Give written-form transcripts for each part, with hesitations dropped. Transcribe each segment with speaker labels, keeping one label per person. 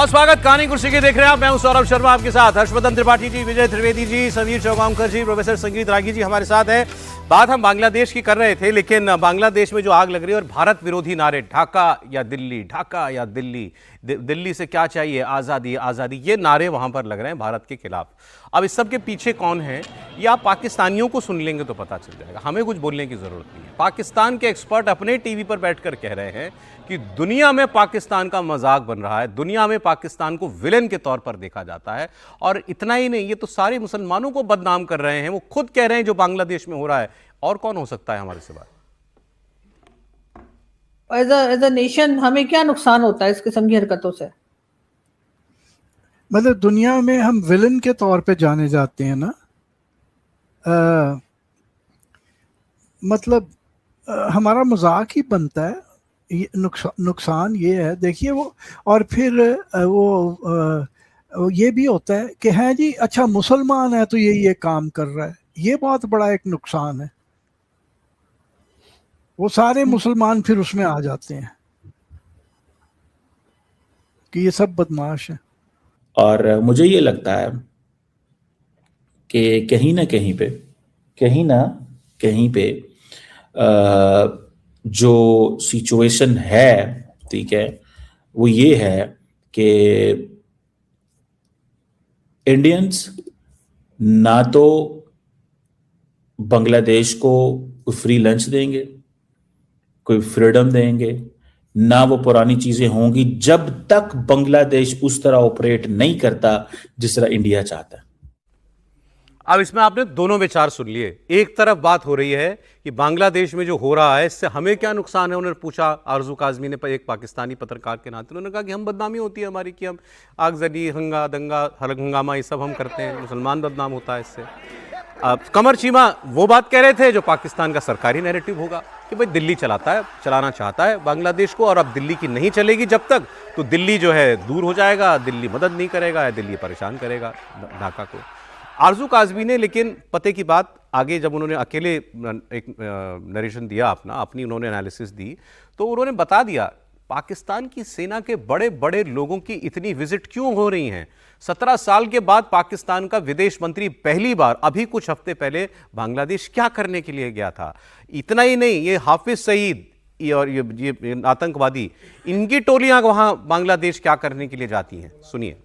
Speaker 1: बहुत स्वागत। कहानी कुर्सी के देख रहे हैं आप। मैं हूं सौरभ शर्मा, आपके साथ हर्षवर्धन त्रिपाठी जी, विजय त्रिवेदी जी, समीर चौगांवकर जी, प्रोफेसर संगीत रागी जी हमारे साथ है। बात हम बांग्लादेश की कर रहे थे, लेकिन बांग्लादेश में जो आग लग रही है और भारत विरोधी नारे, ढाका या दिल्ली, ढाका या दिल्ली, दिल्ली से क्या चाहिए, आज़ादी आज़ादी, ये नारे वहां पर लग रहे हैं भारत के खिलाफ। अब इस सब के पीछे कौन है, ये आप पाकिस्तानियों को सुन लेंगे तो पता चल जाएगा, हमें कुछ बोलने की जरूरत नहीं है। पाकिस्तान के एक्सपर्ट अपने टीवी पर बैठकर कह रहे हैं कि दुनिया में पाकिस्तान का मजाक बन रहा है, दुनिया में पाकिस्तान को विलेन के तौर पर देखा जाता है। और इतना ही नहीं, ये तो सारे मुसलमानों को बदनाम कर रहे हैं। वो खुद कह रहे हैं जो बांग्लादेश में हो रहा है। और कौन हो सकता है हमारे सिवा?
Speaker 2: एज अ नेशन हमें क्या नुकसान होता है इस किस्म की हरकतों से?
Speaker 3: मतलब दुनिया में हम विलन के तौर पे जाने जाते हैं ना। मतलब हमारा मजाक ही बनता है। ये नुकसान ये है, देखिए वो। और फिर वो ये भी होता है कि है जी, अच्छा मुसलमान है तो ये काम कर रहा है। ये बहुत बड़ा एक नुकसान है। वो सारे मुसलमान फिर उसमें आ जाते हैं कि ये सब बदमाश है।
Speaker 4: और मुझे ये लगता है कि कहीं ना कहीं पे जो सिचुएशन है, ठीक है, वो ये है कि इंडियंस ना तो बांग्लादेश को कोई फ्री लंच देंगे, कोई फ्रीडम देंगे, ना वो पुरानी चीजें होंगी जब तक बांग्लादेश उस तरह ऑपरेट नहीं करता जिस तरह इंडिया चाहता है।
Speaker 1: अब इसमें आपने दोनों विचार सुन लिए। एक तरफ बात हो रही है कि बांग्लादेश में जो हो रहा है इससे हमें क्या नुकसान है। उन्होंने पूछा, आरजू काजमी ने, एक पाकिस्तानी पत्रकार के नाते उन्होंने कहा कि हम बदनामी होती है हमारी, कि हम आगजनी, दंगा हंगामा ये सब हम करते हैं, मुसलमान बदनाम होता है इससे। कमर चीमा वो बात कह रहे थे जो पाकिस्तान का सरकारी नैरेटिव होगा कि भाई दिल्ली चलाना चाहता है बांग्लादेश को, और अब दिल्ली की नहीं चलेगी जब तक, तो दिल्ली जो है दूर हो जाएगा, दिल्ली मदद नहीं करेगा या दिल्ली परेशान करेगा ढाका को। आरजू काजमी ने लेकिन पते की बात आगे जब उन्होंने अकेले एक नरेशन दिया अपनी उन्होंने एनालिसिस दी, तो उन्होंने बता दिया पाकिस्तान की सेना के बड़े बड़े लोगों की इतनी विजिट क्यों हो रही हैं। 17 साल के बाद पाकिस्तान का विदेश मंत्री पहली बार अभी कुछ हफ्ते पहले बांग्लादेश क्या करने के लिए गया था। इतना ही नहीं, ये हाफिज सईद और ये आतंकवादी, इनकी टोलियां वहां बांग्लादेश क्या करने के लिए जाती हैं, सुनिए।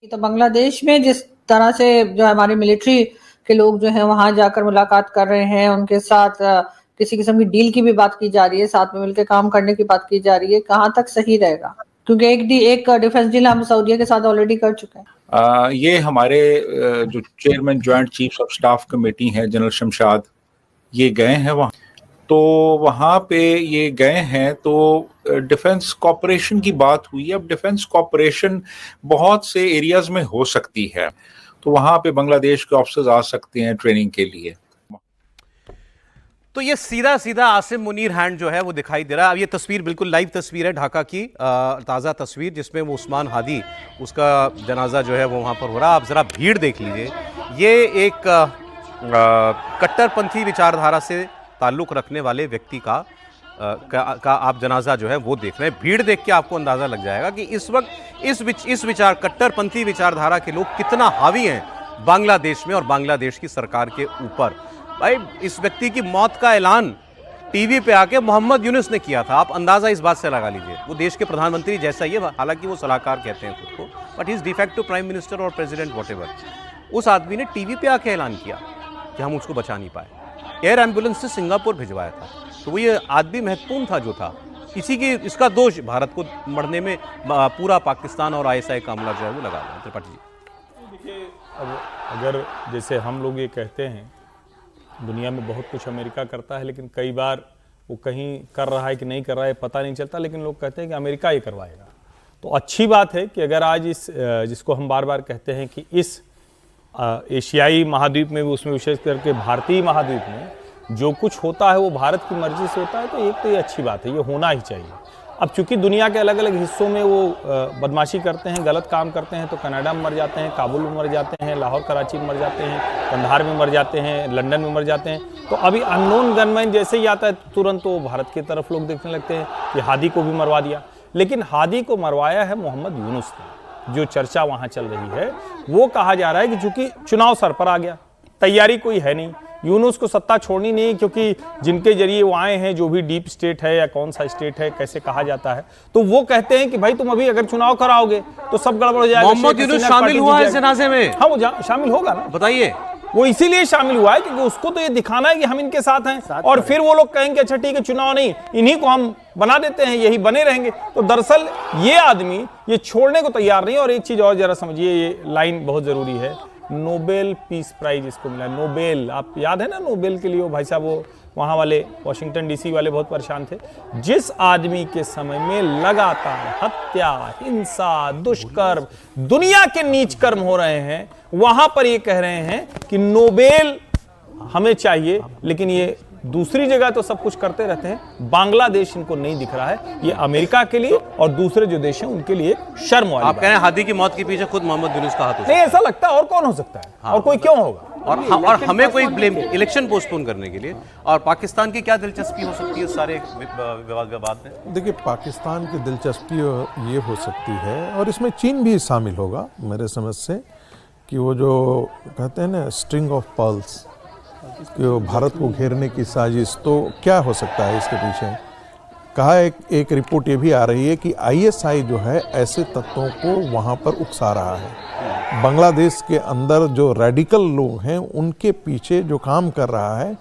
Speaker 2: तो बांग्लादेश में जिस तरह से जो हमारे मिलिट्री के लोग जो है वहां जाकर मुलाकात कर रहे हैं, उनके साथ किसी किस्म की डील की भी बात की जा रही है, साथ में मिलकर काम करने की बात की जा रही है, कहां तक सही रहेगा? क्योंकि एक डिफेंस डील हम सऊदीया के साथ ऑलरेडी कर चुके हैं।
Speaker 5: ये हमारे जो chairman joint chief of staff committee है जनरल शमशाद, ये गए हैं वहाँ। तो वहाँ पे ये गए हैं तो डिफेंस कॉपरेशन की बात हुई। अब डिफेंस कॉपरेशन बहुत से एरियाज में हो सकती है, तो वहाँ पे बांग्लादेश के ऑफिसर्स आ सकते हैं ट्रेनिंग के लिए।
Speaker 1: तो ये सीधा सीधा आसिम मुनीर हैंड जो है वो दिखाई दे रहा है। अब ये तस्वीर बिल्कुल लाइव तस्वीर है, ढाका की ताज़ा तस्वीर, जिसमें वो उस्मान हादी, उसका जनाजा जो है वो वहाँ पर हो रहा है। आप ज़रा भीड़ देख लीजिए। ये एक कट्टरपंथी विचारधारा से ताल्लुक़ रखने वाले व्यक्ति का आप जनाजा जो है वो देख रहे हैं। भीड़ देख के आपको अंदाज़ा लग जाएगा कि इस वक्त इस कट्टरपंथी विचारधारा के लोग कितना हावी हैं बांग्लादेश में और बांग्लादेश की सरकार के ऊपर। भाई, इस व्यक्ति की मौत का ऐलान टीवी पे आके मोहम्मद यूनुस ने किया था। आप अंदाजा इस बात से लगा लीजिए। वो देश के प्रधानमंत्री जैसा ही है, हालांकि वो सलाहकार कहते हैं खुद को, but he is defective prime minister और प्रेसिडेंट व्हाटएवर। उस आदमी ने टीवी पे आके ऐलान किया कि हम उसको बचा नहीं पाए, एयर एम्बुलेंस से सिंगापुर भिजवाया था। तो वो ये आदमी महत्वपूर्ण था जो था, इसका दोष भारत को मरने में पूरा पाकिस्तान और ISI का हमला जो है वो लगा रहा है। त्रिपाठी जी
Speaker 6: देखिए, अब अगर जैसे हम लोग ये कहते हैं दुनिया में बहुत कुछ अमेरिका करता है, लेकिन कई बार वो कहीं कर रहा है कि नहीं कर रहा है पता नहीं चलता, लेकिन लोग कहते हैं कि अमेरिका ये करवाएगा। तो अच्छी बात है कि अगर आज जिसको हम बार बार कहते हैं कि इस एशियाई महाद्वीप में भी, उसमें विशेष करके भारतीय महाद्वीप में जो कुछ होता है वो भारत की मर्जी से होता है, तो एक तो ये अच्छी बात है, ये होना ही चाहिए। अब चूंकि दुनिया के अलग अलग हिस्सों में वो बदमाशी करते हैं, गलत काम करते हैं, तो कनाडा में मर जाते हैं, काबुल में मर जाते हैं, लाहौर कराची में मर जाते हैं, कंधार में मर जाते हैं, लंदन में मर जाते हैं। तो अभी अननोन गनमैन जैसे ही आता है तुरंत तो भारत की तरफ लोग देखने लगते हैं कि हादी को भी मरवा दिया। लेकिन हादी को मरवाया है मोहम्मद यूनुस ने। जो चर्चा वहां चल रही है वो कहा जा रहा है कि चूंकि चुनाव सर पर आ गया, तैयारी कोई है नहीं, यूनुस को सत्ता छोड़नी नहीं, क्योंकि जिनके जरिए वो आए हैं, जो भी डीप स्टेट है या कौन सा स्टेट है कैसे कहा जाता है, तो वो कहते हैं कि भाई तुम अभी अगर चुनाव कराओगे तो सब गड़बड़ हो जाएगा।
Speaker 1: मोहम्मद यूनुस शामिल हुआ है इस जनाजे में?
Speaker 6: हाँ, वो शामिल होगा ना।
Speaker 1: बताइए।
Speaker 6: वो इसीलिए शामिल हुआ है क्योंकि उसको तो ये दिखाना है कि हम इनके साथ हैं, और फिर वो लोग कहेंगे अच्छा ठीक है चुनाव नहीं, इन्हीं को हम बना देते हैं, यही बने रहेंगे। तो दरअसल ये आदमी ये छोड़ने को तैयार नहीं। और एक चीज और जरा समझिए, ये लाइन बहुत जरूरी है, नोबेल पीस प्राइज इसको मिला। नोबेल, आप याद है ना नोबेल के लिए वो भाई साहब, वो वहां वाले वाशिंगटन डीसी वाले बहुत परेशान थे। जिस आदमी के समय में लगातार हत्या, हिंसा, दुष्कर्म, दुनिया के नीच कर्म हो रहे हैं, वहां पर ये कह रहे हैं कि नोबेल हमें चाहिए, लेकिन ये दूसरी जगह तो सब कुछ करते रहते हैं। बांग्लादेश इनको नहीं दिख रहा है, ये अमेरिका के लिए और दूसरे जो देश हैं उनके लिए शर्म वाली
Speaker 1: आप कह रहे हैं हादी की मौत के पीछे खुद मोहम्मद यूनुस का हाथ हो?
Speaker 6: नहीं, ऐसा लगता है। और कौन हो सकता है? और कोई क्यों होगा?
Speaker 1: और हमें कोई ब्लेम, इलेक्शन पोस्टपोन करने के लिए। और पाकिस्तान की क्या दिलचस्पी हो सकती है सारे विवाद में?
Speaker 7: देखिए, पाकिस्तान की दिलचस्पी ये हो सकती है, और इसमें चीन भी शामिल होगा मेरे समझ से, कि वो जो कहते हैं ना स्ट्रिंग ऑफ पर्ल्स, कि वो भारत को घेरने की साजिश, तो क्या हो सकता है इसके पीछे? कहा एक रिपोर्ट ये भी आ रही है कि आईएसआई जो है ऐसे तत्वों को वहाँ पर उकसा रहा है। बांग्लादेश के अंदर जो रेडिकल लोग हैं उनके पीछे जो काम कर रहा है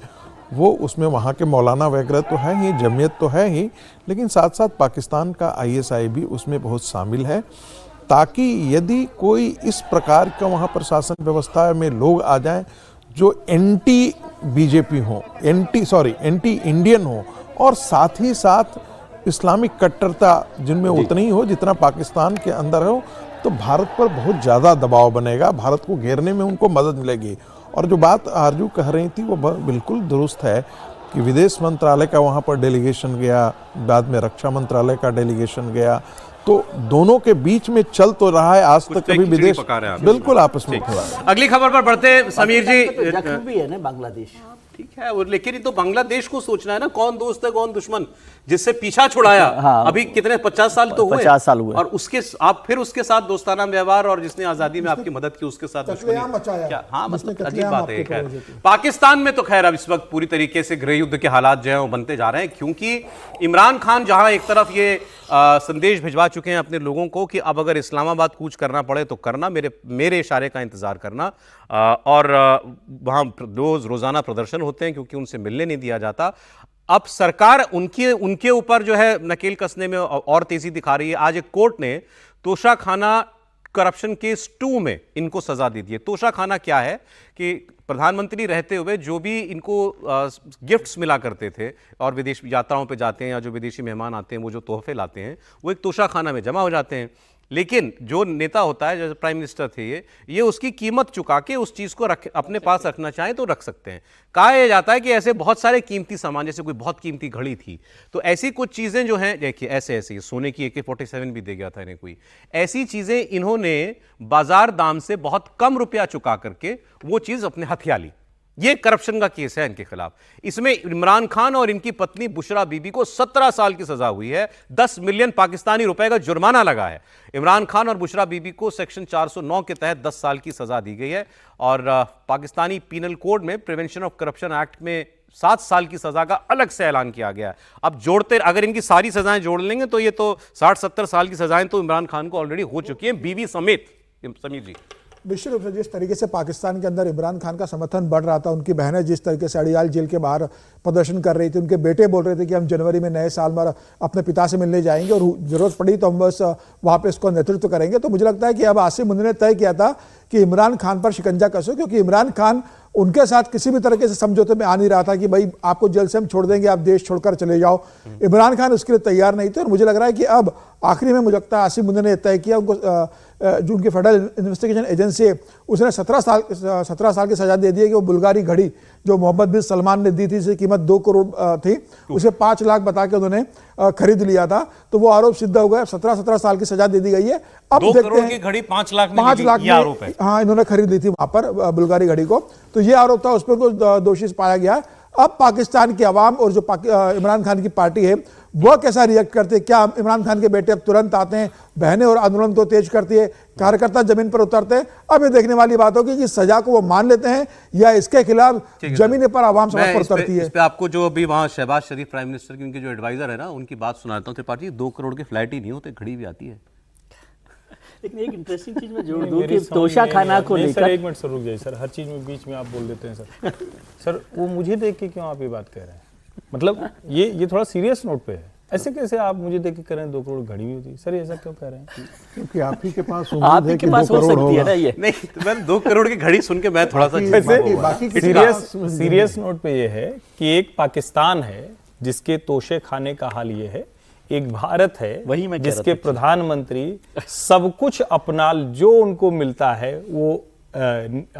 Speaker 7: वो, उसमें वहाँ के मौलाना वगैरह तो है ही, जमीयत तो है ही, लेकिन साथ साथ पाकिस्तान का आईएसआई भी उसमें बहुत शामिल है, ताकि यदि कोई इस प्रकार का वहाँ प्रशासन व्यवस्था में लोग आ जाएं जो एंटी बीजेपी हो, एंटी इंडियन हो, और साथ ही साथ इस्लामिक कट्टरता जिनमें उतनी ही हो जितना पाकिस्तान के अंदर हो, तो भारत पर बहुत ज़्यादा दबाव बनेगा, भारत को घेरने में उनको मदद मिलेगी। और जो बात आरजू कह रही थी वो बिल्कुल दुरुस्त है कि विदेश मंत्रालय का वहाँ पर डेलीगेशन गया, बाद में रक्षा मंत्रालय का डेलीगेशन गया, तो दोनों के बीच में चल तो रहा है आज तक कभी विदेश, बिल्कुल आपस में।
Speaker 1: अगली खबर पर बढ़ते हैं समीर जी।
Speaker 8: जख्म भी है ना बांग्लादेश,
Speaker 1: ठीक है, और लेकिन ये तो बांग्लादेश को सोचना है ना, कौन दोस्त है कौन दुश्मन, जिससे पीछा छुड़ाया।
Speaker 8: हाँ,
Speaker 1: अभी कितने 50 साल तो हुए,
Speaker 8: 50 साल हुए,
Speaker 1: और उसके आप फिर उसके साथ दोस्ताना व्यवहार, और जिसने आजादी में आपकी मदद की उसके साथ दुश्मनी क्या? हाँ, मतलब अजीब बात है। खैर, पाकिस्तान में तो खैर अब इस वक्त पूरी तरीके से गृह युद्ध के हालात जो है वो बनते जा रहे हैं, क्योंकि इमरान खान जहां एक तरफ ये संदेश भिजवा चुके हैं अपने लोगों को कि अब अगर इस्लामाबाद कूच करना पड़े तो करना, मेरे इशारे का इंतजार करना, और वहां रोजाना प्रदर्शन होते हैं क्योंकि उनसे मिलने नहीं दिया जाता। अब सरकार उनके ऊपर जो है नकेल कसने में और तेजी दिखा रही है। आज एक कोर्ट ने तोशाखाना करप्शन केस 2 में इनको सजा दे दी है। तोशाखाना क्या है कि प्रधानमंत्री रहते हुए जो भी इनको गिफ्ट्स मिला करते थे, और विदेश यात्राओं पे जाते हैं या जो विदेशी मेहमान आते हैं वो जो तोहफे लाते हैं वो एक तोशाखाना में जमा हो जाते हैं। लेकिन जो नेता होता है, जैसे प्राइम मिनिस्टर थे, ये उसकी कीमत चुका के उस चीज़ को अपने पास रखना चाहें तो रख सकते हैं। कहा यह जाता है कि ऐसे बहुत सारे कीमती सामान, जैसे कोई बहुत कीमती घड़ी थी, तो ऐसी कुछ चीज़ें जो हैं, देखिए ऐसे सोने की AK-47 भी दे गया था इन्हें कोई, ऐसी चीज़ें इन्होंने बाजार दाम से बहुत कम रुपया चुका करके वो चीज़ अपने हथिया ली। ये करप्शन का केस है इनके खिलाफ। इसमें इमरान खान और इनकी पत्नी बुशरा बीबी को 17 साल की सजा हुई है, 10 मिलियन पाकिस्तानी रुपए का जुर्माना लगा है। इमरान खान और बुशरा बीबी को सेक्शन 409 के तहत 10 साल की सजा दी गई है, और पाकिस्तानी पीनल कोड में प्रिवेंशन ऑफ करप्शन एक्ट में 7 साल की सजा का अलग से ऐलान किया गया है। अब जोड़ते, अगर इनकी सारी सजाएं जोड़ लेंगे तो ये तो 60-70 साल की सजाएं तो इमरान खान को ऑलरेडी हो चुकी हैं, बीवी समेत। समीर जी,
Speaker 9: निश्चित रूप से जिस तरीके से पाकिस्तान के अंदर इमरान खान का समर्थन बढ़ रहा था, उनकी बहनें जिस तरीके से अड़ियाल जेल के बाहर प्रदर्शन कर रही थी, उनके बेटे बोल रहे थे कि हम जनवरी में नए साल में अपने पिता से मिलने जाएंगे और जरूरत पड़ी तो हम बस वहाँ पे इसको नेतृत्व करेंगे, तो मुझे लगता है कि अब आसिम मुंदे ने तय किया था कि इमरान खान पर शिकंजा कसो, क्योंकि इमरान खान उनके साथ किसी भी तरीके से समझौते में आ नहीं रहा था कि भाई आपको जेल से हम छोड़ देंगे, आप देश छोड़कर चले जाओ। इमरान खान उसके लिए तैयार नहीं थे, और मुझे लग रहा है कि अब आखिरी में मुझे लगता है आसिम मुंदे ने तय किया, उनको जो उनकी फेडरल इन्वेस्टिगेशन एजेंसी है उसने 17 साल की सजा दे दी है कि वो बुल्गारी घड़ी जो मोहम्मद बिन सलमान ने दी थी, जिसकी कीमत 2 करोड़ थी, उसे 5 लाख बता के उन्होंने खरीद लिया था, तो वो आरोप सिद्ध हो गया। 17 साल की सजा दे दी गई है। अब
Speaker 1: 2
Speaker 9: देखते
Speaker 1: करोड़
Speaker 9: हैं
Speaker 1: की घड़ी 5 लाख में
Speaker 9: आरोप है। हाँ, इन्होंने खरीद ली थी वहां पर बुल्गारी घड़ी को, तो ये आरोप था, उस पर दोषी पाया गया। अब पाकिस्तान की आवाम और जो इमरान खान की पार्टी है वह कैसा रिएक्ट करते हैं? क्या इमरान खान के बेटे अब तुरंत आते हैं, बहनें और आंदोलन को तेज करती है, कार्यकर्ता जमीन पर उतरते हैं? अब ये देखने वाली बात होगी कि सजा को वो मान लेते हैं या इसके खिलाफ जमीन पर आवाम सड़क पर उतरती है।
Speaker 1: इस पे आपको जो अभी वहां शहबाज शरीफ प्राइम मिनिस्टर के उनके जो एडवाइजर है ना, उनकी बात सुनाता हूँ। त्रिपाठी जी, 2 करोड़ के फ्लैट ही नहीं होते, घड़ी भी आती है।
Speaker 8: लेकिन एक इंटरेस्टिंग चीज मैं जोड़ दूं कि तोशा खाना को लेकर।
Speaker 6: सर एक मिनट सर रुक जाइए सर, हर चीज में बीच में आप बोल देते हैं सर। सर वो मुझे देख के क्यों आप ये बात कह रहे हैं? मतलब ये थोड़ा सीरियस नोट पे है। ऐसे कैसे आप मुझे देख के कह रहे हैं 2 करोड़ घड़ी भी होती है? सर ऐसा क्यों कह रहे हैं?
Speaker 7: क्योंकि आप ही के पास
Speaker 8: आप ही के पास हो सकती है ना ये।
Speaker 1: नहीं, तो मैं 2 करोड़ की घड़ी सुन के मैं थोड़ा सा
Speaker 6: सीरियस नोट पे ये है कि एक पाकिस्तान है जिसके तोशे खाने का हाल ये है, एक भारत है
Speaker 8: वही मैं कह रहा
Speaker 6: जिसके
Speaker 8: था।
Speaker 6: प्रधानमंत्री सब कुछ अपना जो उनको मिलता है वो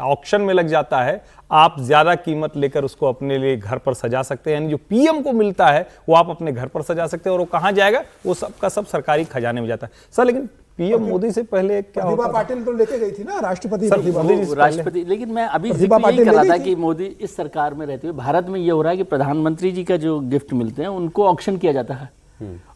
Speaker 6: ऑक्शन में लग जाता है। आप ज्यादा कीमत लेकर उसको अपने लिए घर पर सजा सकते हैं, यानी जो पीएम को मिलता है वो आप अपने घर पर सजा सकते हैं, और वो कहां जाएगा? वो सबका सब सरकारी खजाने में जाता है सर। लेकिन पीएम मोदी से पहले क्या
Speaker 9: प्रतिभा
Speaker 6: होता था?
Speaker 9: पाटिल तो लेके गई थी ना राष्ट्रपति।
Speaker 6: सर,
Speaker 9: प्रतिभा
Speaker 6: मोदी जी
Speaker 8: राष्ट्रपति, लेकिन मैं अभी
Speaker 9: प्रतिभा
Speaker 8: जिक्र यही
Speaker 9: पाटिल
Speaker 8: कर रहा
Speaker 9: ले
Speaker 8: था
Speaker 9: गई
Speaker 8: कि मोदी इस सरकार में रहते हुए भारत में ये हो रहा है कि प्रधानमंत्री जी का जो गिफ्ट मिलते हैं उनको ऑक्शन किया जाता है,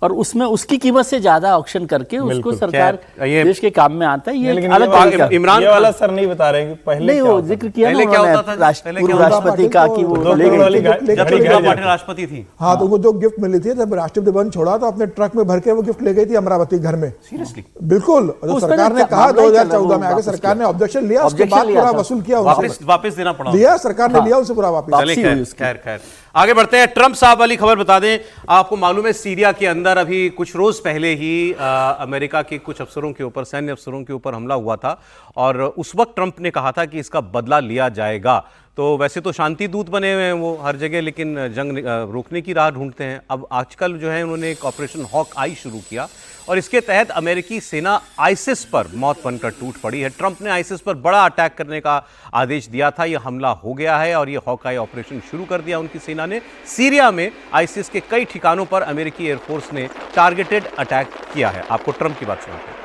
Speaker 8: और उसमें उसकी कीमत से ज्यादा ऑक्शन करके उसको सरकार
Speaker 1: ये
Speaker 8: देश के काम में आता है। ये
Speaker 6: लेकिन
Speaker 8: अलग
Speaker 6: ये वाला-
Speaker 8: तरीका है।
Speaker 1: इमरान
Speaker 6: ये वाला
Speaker 1: खान-
Speaker 6: सर नहीं बता रहे हैं कि पहले
Speaker 8: नहीं
Speaker 6: क्या
Speaker 8: वो
Speaker 6: होता था?
Speaker 8: जिक्र किया ना
Speaker 1: पहले क्या
Speaker 8: उन्होंने
Speaker 1: होता था? पहले
Speaker 8: पूर्व
Speaker 1: क्या होता था?
Speaker 8: राष्ट्रपति का कि वो
Speaker 9: दो
Speaker 8: ले
Speaker 9: करोड़
Speaker 8: गई
Speaker 9: वाली
Speaker 8: थी।
Speaker 9: घड़ी
Speaker 1: जब प्रतिभा पाटिल राष्ट्रपति थी।
Speaker 9: हाँ, तो वो जो गिफ्ट मिली थी जब राष्ट्रपति भवन छोड़ा तो अपने ट्रक में भर के वो गिफ्ट ले गई थी अमरावती घर में।
Speaker 1: सीरियसली
Speaker 9: बिल्कुल, जो
Speaker 8: उस पर
Speaker 9: सरकार ने
Speaker 8: मामला
Speaker 9: कहा
Speaker 8: ही चल रहा है,
Speaker 9: 2014 में
Speaker 8: वो
Speaker 9: आगे
Speaker 8: वापस
Speaker 9: सरकार ने
Speaker 8: किया।
Speaker 9: ऑब्जेक्शन लिया, उसके
Speaker 8: ऑब्जेक्शन
Speaker 9: बाद
Speaker 8: लिया
Speaker 9: पूरा
Speaker 8: था।
Speaker 9: वसूल किया
Speaker 1: वापस देना पड़ा।
Speaker 9: लिया सरकार ने, लिया उनसे पूरा वापस।
Speaker 1: चलिए,
Speaker 8: वापसी हुई उसकी।
Speaker 1: खैर आगे बढ़ते हैं। ट्रंप साहब वाली खबर बता दें। आपको मालूम है सीरिया के अंदर अभी कुछ रोज पहले ही अमेरिका के कुछ अफसरों के ऊपर, सैन्य अफसरों के ऊपर हमला हुआ था, और उस वक्त ट्रंप ने कहा था कि इसका बदला लिया जाएगा। तो वैसे तो शांति दूत बने हुए हैं वो हर जगह, लेकिन जंग रोकने की राह ढूंढते हैं। अब आजकल जो है उन्होंने एक ऑपरेशन हॉक आई शुरू किया, और इसके तहत अमेरिकी सेना आईसिस पर मौत बनकर टूट पड़ी है। ट्रंप ने आईसिस पर बड़ा अटैक करने का आदेश दिया था, यह हमला हो गया है और यह हॉक-आई ऑपरेशन शुरू कर दिया उनकी सेना ने। सीरिया में आईसिस के कई ठिकानों पर अमेरिकी एयरफोर्स ने टारगेटेड अटैक किया है। आपको ट्रंप की बात सुनाते हैं।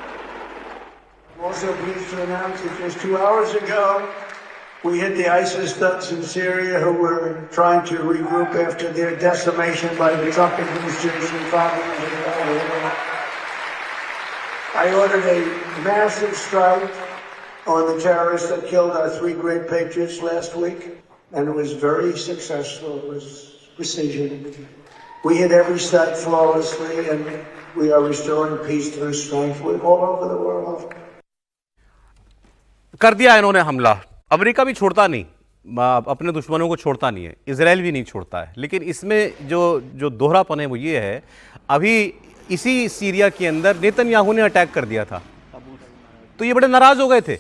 Speaker 10: Also pleased to announce that just 2 hours ago, we hit the ISIS thugs in Syria who were trying to regroup after their decimation by the Trump administration 5 years ago. I ordered a massive strike on the terrorists that killed our 3 great patriots last week, and it was very successful. It was precision. We hit every site flawlessly, and we are restoring peace through strength all over the world.
Speaker 1: कर दिया इन्होंने हमला। America भी छोड़ता नहीं, अपने दुश्मनों को छोड़ता नहीं है, इजराइल भी नहीं छोड़ता है। लेकिन इसमें जो दोहरापन है वो ये है, अभी इसी सीरिया के अंदर नेतन्याहू ने अटैक कर दिया था, तो ये बड़े नाराज हो गए थे,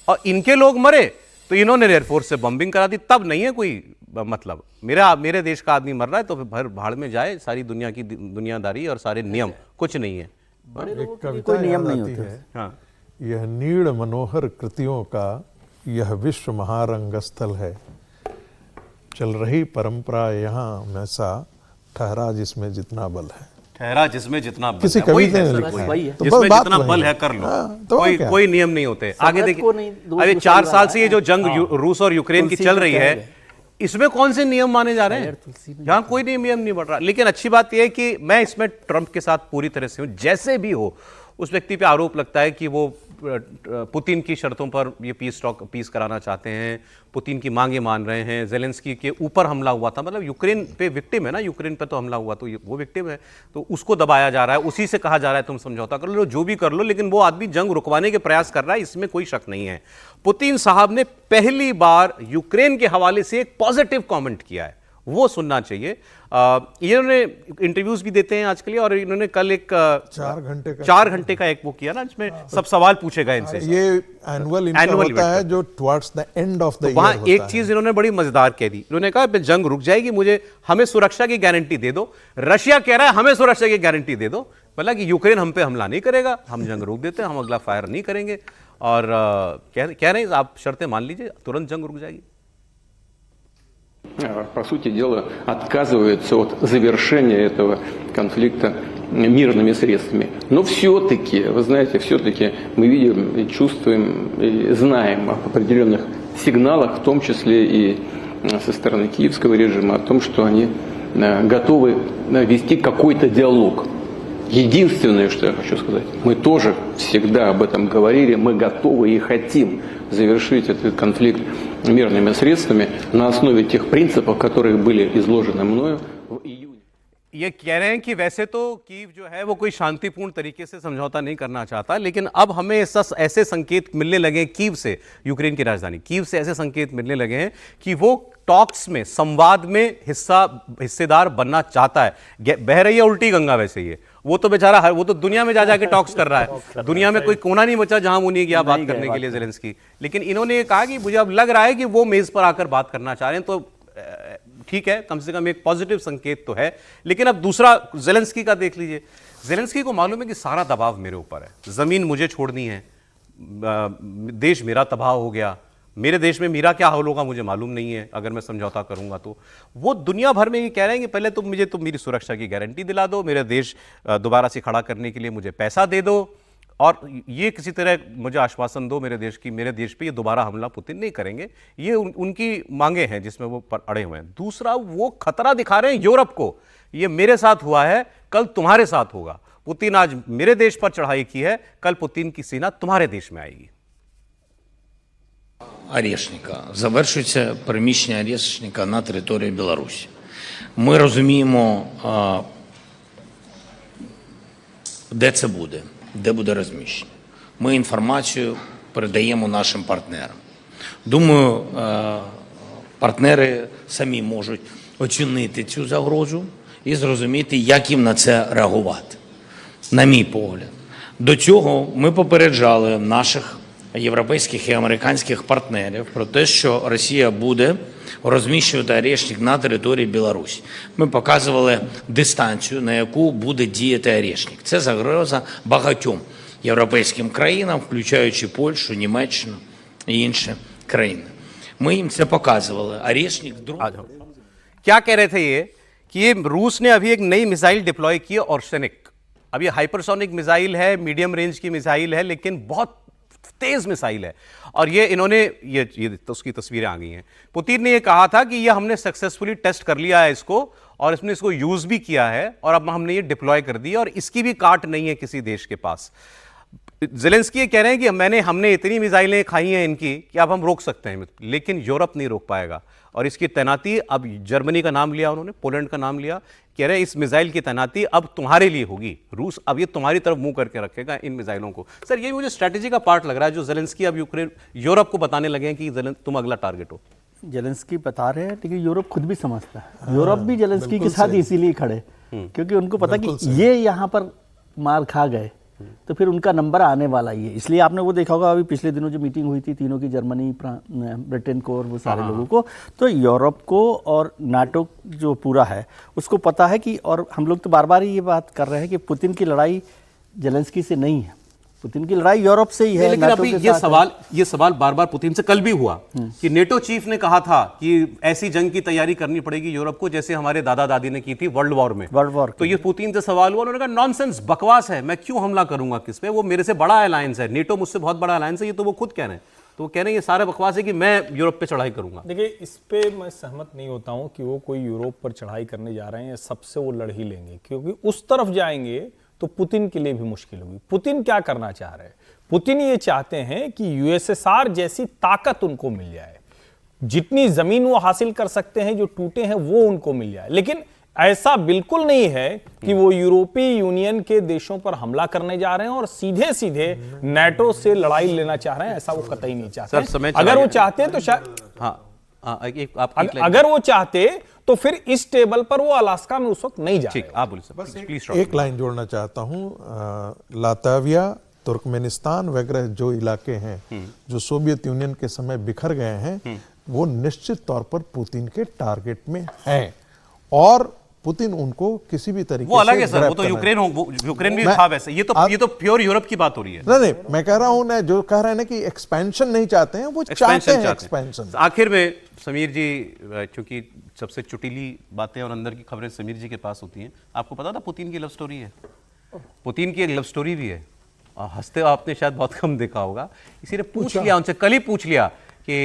Speaker 1: और इनके लोग मरे तो इन्होंने एयरफोर्स से बम्बिंग करा दी। तब नहीं है कोई मतलब, मेरे देश का आदमी मर रहा है तो फिर भर भाड़ में जाए, सारी दुनिया की दुनियादारी और सारे नियम, कुछ नहीं है।
Speaker 7: एक कविता
Speaker 8: नियम नहीं
Speaker 7: याद आती
Speaker 8: होते।
Speaker 7: है,
Speaker 1: हाँ,
Speaker 7: यह नीड़ मनोहर कृतियों का यह विश्व महारंगस्थल है, चल रही परंपरा यहाँ मैसा, ठहरा जिसमें जितना बल है।
Speaker 1: ठहरा जिसमें जितना बल
Speaker 7: किसी
Speaker 1: है, वही
Speaker 7: कविता
Speaker 1: है
Speaker 7: ने
Speaker 1: सर,
Speaker 7: लिखा
Speaker 1: वही
Speaker 7: है।
Speaker 1: है।
Speaker 7: तो
Speaker 1: जिसमें
Speaker 7: बात
Speaker 1: जितना
Speaker 7: वही
Speaker 1: बल
Speaker 7: है।
Speaker 1: है कर लो।
Speaker 7: हाँ, तो
Speaker 1: कोई
Speaker 7: क्या?
Speaker 1: कोई नियम नहीं होते। आगे
Speaker 8: सरहद
Speaker 1: देखिए,
Speaker 8: को नहीं, दूर
Speaker 1: अरे
Speaker 8: को
Speaker 1: 4
Speaker 8: चल
Speaker 1: साल
Speaker 8: रहा
Speaker 1: से ये जो जंग रूस और यूक्रेन की
Speaker 8: तुलसी
Speaker 1: चल
Speaker 8: में
Speaker 1: रही
Speaker 8: कह
Speaker 1: है,
Speaker 8: रहे।
Speaker 1: इसमें कौन से नियम माने जा रहे हैं? यहाँ कोई नियम नहीं बढ़ रहा। लेकिन अच्छी बात यह है कि मैं इसमें ट्रंप के साथ पूरी तरह से हूं। जैसे भी हो, उस व्यक्ति पे आरोप लगता है कि वो पुतिन की शर्तों पर ये पीस कराना चाहते हैं, पुतिन की मांगे मान रहे हैं। जेलेंस्की के ऊपर हमला हुआ था, मतलब यूक्रेन पे विक्टिम है ना, यूक्रेन पे तो हमला हुआ तो वो विक्टिम है, तो उसको दबाया जा रहा है, उसी से कहा जा रहा है तुम समझौता कर लो, जो भी कर लो, लेकिन वो आदमी जंग रुकवाने के प्रयास कर रहा है, इसमें कोई शक नहीं है। पुतिन साहब ने पहली बार यूक्रेन के हवाले से एक पॉजिटिव कॉमेंट किया है, वो सुनना चाहिए। इन्होंने इंटरव्यूज भी देते हैं आजकल, और इन्होंने कल एक 4 घंटे का एक वो किया ना, जिसमें सब सवाल पूछे गए इनसे।
Speaker 7: ये एनुअल इनका होता है जो towards the end of the year
Speaker 1: वहां
Speaker 7: होता
Speaker 1: एक
Speaker 7: है।
Speaker 1: चीज इन्होंने बड़ी मजेदार कह दी। इन्होंने कहा जंग रुक जाएगी, हमें सुरक्षा की गारंटी दे दो। रशिया कह रहा है हमें सुरक्षा की गारंटी दे दो, मतलब कि यूक्रेन हम पे हमला नहीं करेगा, हम जंग रोक देते हैं, हम अगला फायर नहीं करेंगे, और कह रहे हैं आप शर्तें मान लीजिए, तुरंत जंग रुक जाएगी।
Speaker 11: по сути дела, отказываются от завершения этого конфликта мирными средствами. Но все-таки, вы знаете, все-таки мы видим, и чувствуем, и знаем об определенных сигналах, в том числе и со стороны киевского режима, о том, что они готовы вести какой-то диалог. Единственное, что я хочу сказать, мы тоже всегда об этом говорили, мы готовы и хотим завершить этот конфликт мирными средствами на основе тех принципов, которые были изложены мною в июне.
Speaker 1: ये कह रहे हैं कि वैसे तो कीव जो है वो कोई शांतिपूर्ण तरीके से समझौता नहीं करना चाहता, लेकिन अब हमें ऐसे संकेत मिलने लगे हैं कीव से, यूक्रेन की राजधानी कीव से ऐसे संकेत मिलने लगे हैं कि वो टॉक्स में, संवाद में हिस्सेदार बनना चाहता है। बह रही है उल्टी गंगा वैसे ही है, वो तो बेचारा वो तो दुनिया में जा जाके टॉक्स कर रहा है, दुनिया में कोई कोना नहीं बचा जहां वो नहीं गया बात करने के लिए ज़ेलेंस्की। लेकिन इन्होंने कहा कि मुझे अब लग रहा है कि वो मेज पर आकर बात करना चाह रहे हैं, तो ठीक है, कम से कम एक पॉजिटिव संकेत तो है। लेकिन अब दूसरा ज़ेलेंस्की का देख लीजिए, ज़ेलेंस्की को मालूम है कि सारा दबाव मेरे ऊपर है, ज़मीन मुझे छोड़नी है, देश मेरा तबाह हो गया, मेरे देश में मेरा क्या हाल होगा मुझे मालूम नहीं है अगर मैं समझौता करूंगा तो। वो दुनिया भर में ये कह रहे हैं कि पहले तुम मुझे मेरी सुरक्षा की गारंटी दिला दो, मेरा देश दोबारा से खड़ा करने के लिए मुझे पैसा दे दो, और ये किसी तरह मुझे आश्वासन दो मेरे देश पे ये दोबारा हमला पुतिन नहीं करेंगे। ये उनकी मांगे हैं जिसमें वो अड़े हुए हैं। दूसरा, वो खतरा दिखा रहे हैं यूरोप को, ये मेरे साथ हुआ है, कल तुम्हारे साथ होगा। पुतिन आज मेरे देश पर चढ़ाई की है, कल पुतिन की सेना तुम्हारे देश में आएगी।
Speaker 12: Орешника. Завершується переміщення Орешника на територію Білорусі. Ми розуміємо, де це буде, де буде розміщення. Ми інформацію передаємо нашим партнерам. Думаю, партнери самі можуть оцінити цю загрозу і зрозуміти, як їм на це реагувати. На мій погляд. До цього ми попереджали наших європейських і американських партнерів про те, що Росія буде розміщувати Орешник на території Білорусі. Ми показували дистанцію, на яку буде діяти Орешник. Це загроза багатьом європейським країнам, включаючи Польщу, Німеччину і інші країни. Ми їм це показували. Орешник вдруг...
Speaker 1: क्या कह रहे थे ये कि ये रूस ने अभी एक नई मिसाइल डिप्लॉय की है, ऑर्सेनिक। अब ये हाइपरसोनिक मिसाइल है, मीडियम रेंज की मिसाइल है, लेकिन बहुत तेज मिसाइल है। और ये इन्होंने ये तो उसकी तस्वीरें आ गई हैं। पुतिन ने ये कहा था कि ये हमने सक्सेसफुली टेस्ट कर लिया है इसको, और इसने इसको यूज भी किया है, और अब हमने ये डिप्लॉय कर दी, और इसकी भी काट नहीं है किसी देश के पास। ज़ेलेंस्की ये कह रहे हैं कि हमने इतनी मिसाइलें खाई हैं इनकी कि अब हम रोक सकते हैं, लेकिन यूरोप नहीं रोक पाएगा। और इसकी तैनाती, अब जर्मनी का नाम लिया उन्होंने, पोलैंड का नाम लिया, कह रहे हैं इस मिसाइल की तैनाती अब तुम्हारे लिए होगी, रूस अब ये तुम्हारी तरफ मुंह करके रखेगा इन मिसाइलों को। सर, ये मुझे स्ट्रैटेजी का पार्ट लग रहा है जो ज़ेलेंस्की अब यूरोप को बताने लगे हैं कि तुम अगला टारगेट हो।
Speaker 8: जेलेंस्की बता रहे हैं, लेकिन यूरोप खुद भी समझता है। यूरोप भी जेलेंस्की के साथ इसीलिए खड़े, क्योंकि उनको पता कि ये यहाँ पर मार खा गए तो फिर उनका नंबर आने वाला ही है। इसलिए आपने वो देखा होगा, अभी पिछले दिनों जो मीटिंग हुई थी तीनों की, जर्मनी, ब्रिटेन को और वो सारे लोगों को, तो यूरोप को और नाटो जो पूरा है उसको पता है कि, और हम लोग तो बार बार ये बात कर रहे हैं कि पुतिन की लड़ाई जेलेंस्की से नहीं है, पुतिन की लड़ाई यूरोप से ही है।
Speaker 1: लेकिन अभी ये सवाल बार बार पुतिन से कल भी हुआ कि नेटो चीफ ने कहा था कि ऐसी जंग की तैयारी करनी पड़ेगी यूरोप को जैसे हमारे दादा दादी ने की थी वर्ल्ड वॉर। तो ये पुतिन से सवाल हुआ, उन्होंने कहा नॉनसेंस, बकवास है, मैं क्यों हमला करूंगा किस पे, वो मेरे से बड़ा अलायंस है, नेटो मुझसे बहुत बड़ा अलायंस है, ये तो वो खुद कह रहे हैं। तो वो कह रहे हैं ये सारा बकवास है कि मैं यूरोप पे चढ़ाई करूंगा।
Speaker 6: देखिए, इस पे मैं सहमत नहीं होता हूं कि वो कोई यूरोप पर चढ़ाई करने जा रहे हैं, सबसे वो लड़ ही लेंगे, क्योंकि उस तरफ जाएंगे तो पुतिन के लिए भी मुश्किल होगी। पुतिन क्या करना चाह रहे हैं? पुतिन ये चाहते हैं कि यूएसएसआर जैसी ताकत उनको मिल जाए, जितनी जमीन वो हासिल कर सकते हैं, जो टूटे हैं वो उनको मिल जाए। लेकिन ऐसा बिल्कुल नहीं है कि वो यूरोपीय यूनियन के देशों पर हमला करने जा रहे हैं और सीधे सीधे नाटो से लड़ाई लेना चाह रहे हैं, ऐसा वो कतई नहीं चाहते। अगर वो चाहते तो शायद अगर वो चाहते तो फिर इस टेबल पर वो अलास्का में उस वक्त नहीं जा रहे।
Speaker 1: आप बोलिए।
Speaker 7: एक लाइन जोड़ना चाहता हूं, लाताविया, तुर्कमेनिस्तान वगैरह जो इलाके हैं जो सोवियत यूनियन के समय बिखर गए हैं, वो निश्चित तौर पर पुतिन के टारगेट में हैं, और पुतिन उनको किसी भी तरीके
Speaker 1: वो अलग है सर, वो तो यूक्रेन भी था वैसे, ये तो प्योर यूरोप की बात हो रही है।
Speaker 7: नहीं, मैं कह रहा हूं ना, जो कह रहे हैं ना कि एक्सपेंशन नहीं चाहते हैं, वो चाहते हैं एक्सपेंशन।
Speaker 1: आखिर में समीर जी, क्योंकि सबसे चुटीली बातें और अंदर की खबरें समीर जी के पास होती हैं, आपको पता था पुतिन की लव स्टोरी है? पुतिन की एक लव स्टोरी भी है, हंसते हुए आपने शायद बहुत कम देखा होगा। इसी ने पूछ लिया उनसे, कल ही पूछ लिया कि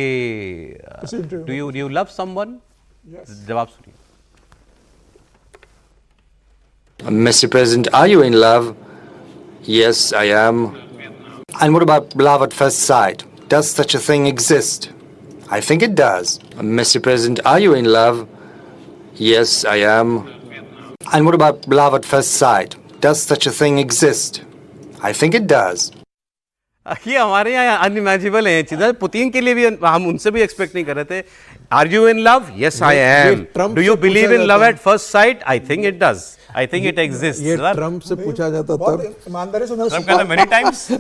Speaker 1: डू यू लव समवन? जवाब सुनिए।
Speaker 13: Mr. President, are you in love? Yes, I am. And what about love at first sight? Does such a thing exist? I think it does. Mr. President, are you in love? Yes, I am. And what about love at first sight? Does such a thing exist? I think it does.
Speaker 1: ये हमारे यहाँ अनइमेजिबल है चीज़ें, Putin के लिए भी हम उनसे भी एक्सपेक्ट नहीं कर रहे थे। Are you in love? Yes I am. Do you believe in love at first sight? I think it does, I think it exist.
Speaker 7: ये ट्रम्प से पूछा जाता
Speaker 9: बहुत
Speaker 7: तब
Speaker 9: ईमानदारी से उन्होंने
Speaker 1: ट्रम्प कहता मेनी टाइम्स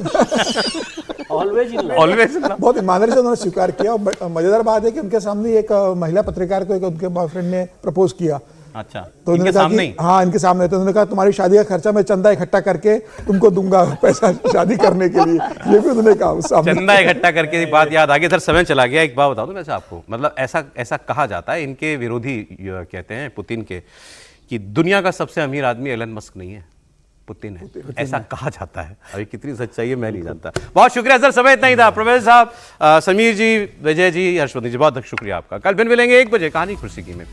Speaker 8: ऑलवेज
Speaker 1: ऑलवेज
Speaker 9: बहुत ईमानदारी से उन्होंने स्वीकार किया। और मजेदार बात है कि उनके सामने एक महिला पत्रकार को एक उनके बॉयफ्रेंड ने प्रपोज किया।
Speaker 1: अच्छा,
Speaker 9: तो
Speaker 1: इनके सामने ही?
Speaker 9: हाँ, इनके सामने। तो उन्होंने कहा तुम्हारी शादी का खर्चा मैं चंदा इकट्ठा करके तुमको दूंगा पैसा शादी करने के लिए, ये भी उन्होंने कहा उस सामने।
Speaker 1: चंदा इकट्ठा करके बात याद आ गई। सर समय चला गया, एक बात बता दूं वैसे आपको, मतलब ऐसा कहा जाता है, इनके विरोधी कहते हैं पुतिन के, कि दुनिया का सबसे अमीर आदमी एलन मस्क नहीं है, पुतिन है, ऐसा कहा जाता है। अभी कितनी सच्चाई है मैं नहीं जानता। बहुत शुक्रिया सर, समय इतना ही था। प्रोफेसर साहब, समीर जी, विजय जी, हर्षवर्धन जी, बहुत शुक्रिया आपका। कल फिर मिलेंगे 1 बजे कहानी खुर्सी की में।